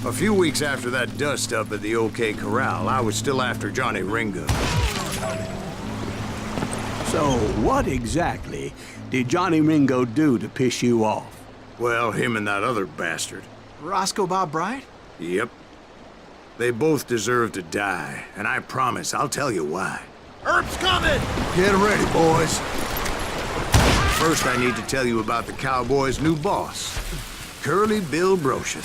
A few weeks after that dust-up at the OK Corral, I was still after Johnny Ringo. So, what exactly did Johnny Ringo do to piss you off? Well, him and that other bastard. Roscoe Bob Bright? Yep. They both deserve to die, and I promise I'll tell you why. Herb's coming! Get ready, boys. First, I need to tell you about the Cowboys' new boss, Curly Bill Brocious.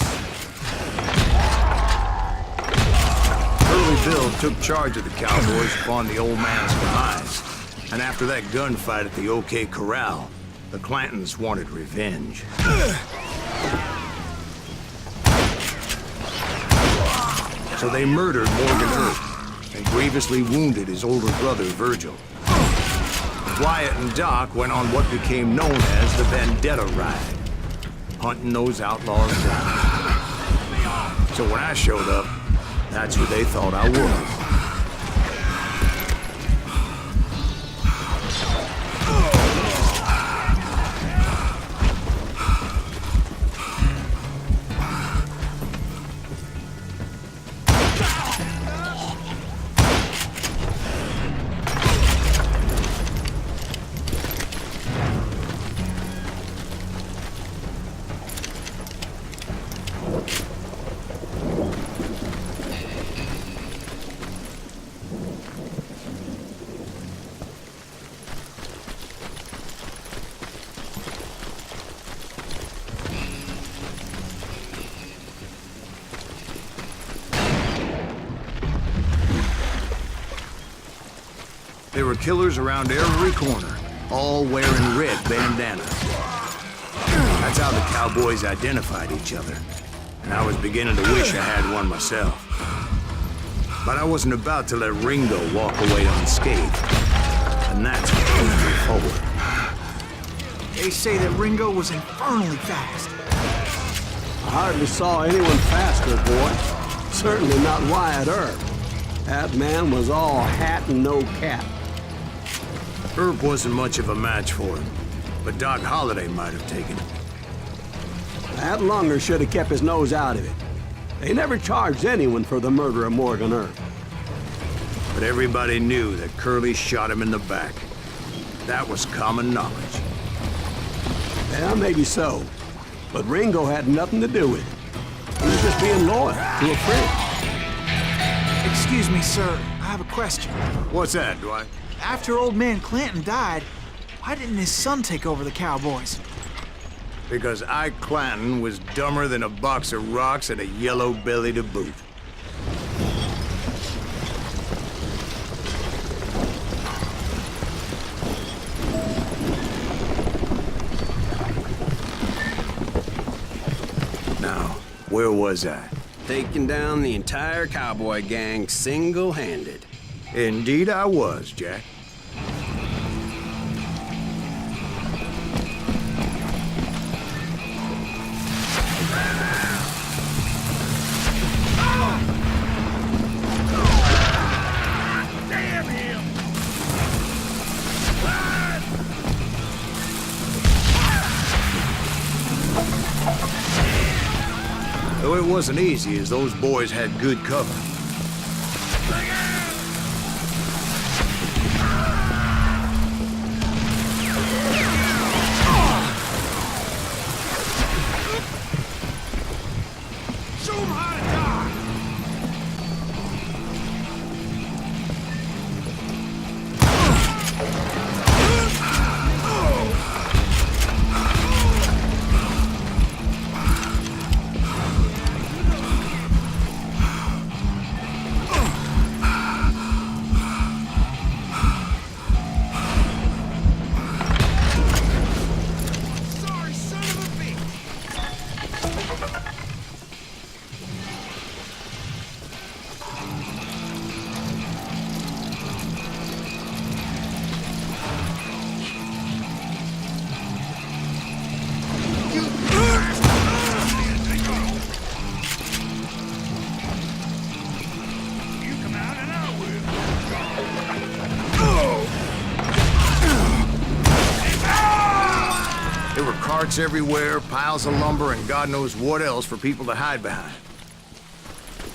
Curly Bill took charge of the Cowboys upon the old man's demise, and after that gunfight at the OK Corral, the Clantons wanted revenge. So they murdered Morgan Earp and grievously wounded his older brother, Virgil. Wyatt and Doc went on what became known as the Vendetta Ride, hunting those outlaws down. So when I showed up, that's who they thought I was. There were killers around every corner, all wearing red bandanas. That's how the Cowboys identified each other, and I was beginning to wish I had one myself. But I wasn't about to let Ringo walk away unscathed, and that's what moved me forward. They say that Ringo was infernally fast. I hardly saw anyone faster, boy. Certainly not Wyatt Earp. That man was all hat and no cap. Earp wasn't much of a match for him, but Doc Holliday might have taken it. That Lunger should have kept his nose out of it. They never charged anyone for the murder of Morgan Earp. But everybody knew that Curly shot him in the back. That was common knowledge. Yeah, maybe so. But Ringo had nothing to do with it. He was just being loyal to a friend. Excuse me, sir. I have a question. What's that, Dwight? After old man Clanton died, why didn't his son take over the Cowboys? Because Ike Clanton was dumber than a box of rocks and a yellow belly to boot. Now, where was I? Taking down the entire cowboy gang single-handed. Indeed I was, Jack. Though it wasn't easy, as those boys had good cover. Carts everywhere, piles of lumber, and God knows what else for people to hide behind.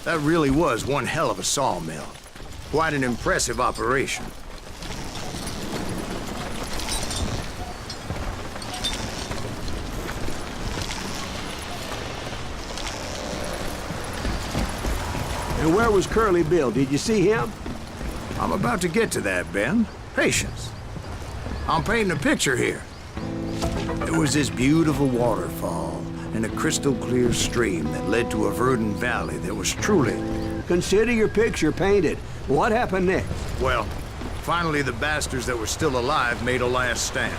That really was one hell of a sawmill. Quite an impressive operation. And where was Curly Bill? Did you see him? I'm about to get to that, Ben. Patience. I'm painting a picture here. There was this beautiful waterfall and a crystal clear stream that led to a verdant valley that was truly... Consider your picture painted. What happened next? Well, finally the bastards that were still alive made a last stand.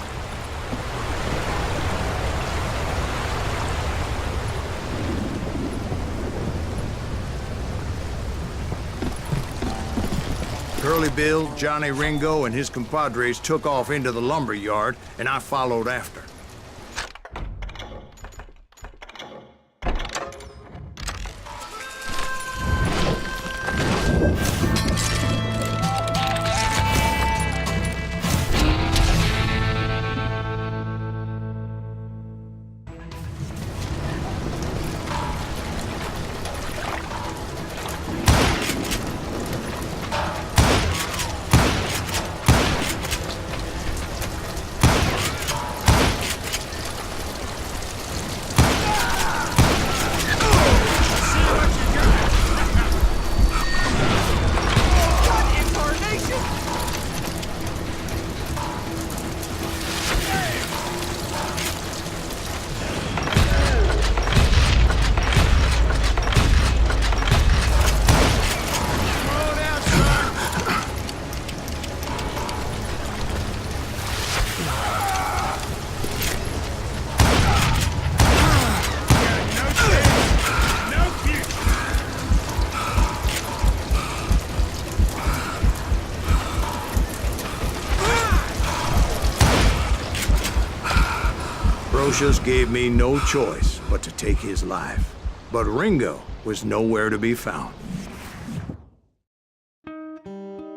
Curly Bill, Johnny Ringo, and his compadres took off into the lumber yard, and I followed after. Just gave me no choice but to take his life. But Ringo was nowhere to be found.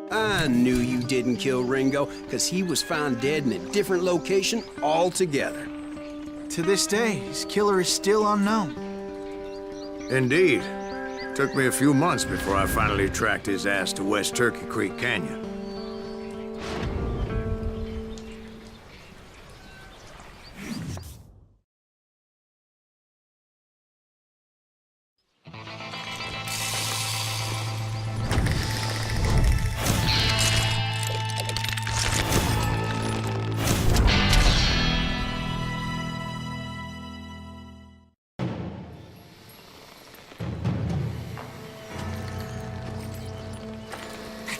I knew you didn't kill Ringo, because he was found dead in a different location altogether. To this day, his killer is still unknown. Indeed. Took me a few months before I finally tracked his ass to West Turkey Creek Canyon.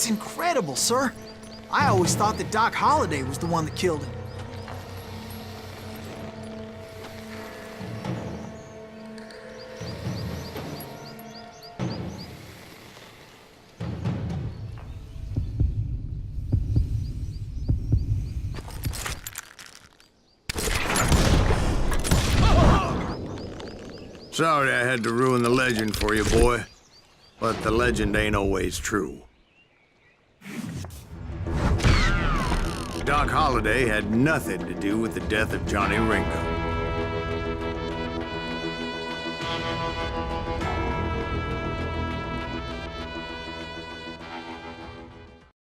That's incredible, sir. I always thought that Doc Holliday was the one that killed him. Sorry I had to ruin the legend for you, boy. But the legend ain't always true. Doc Holliday had nothing to do with the death of Johnny Ringo.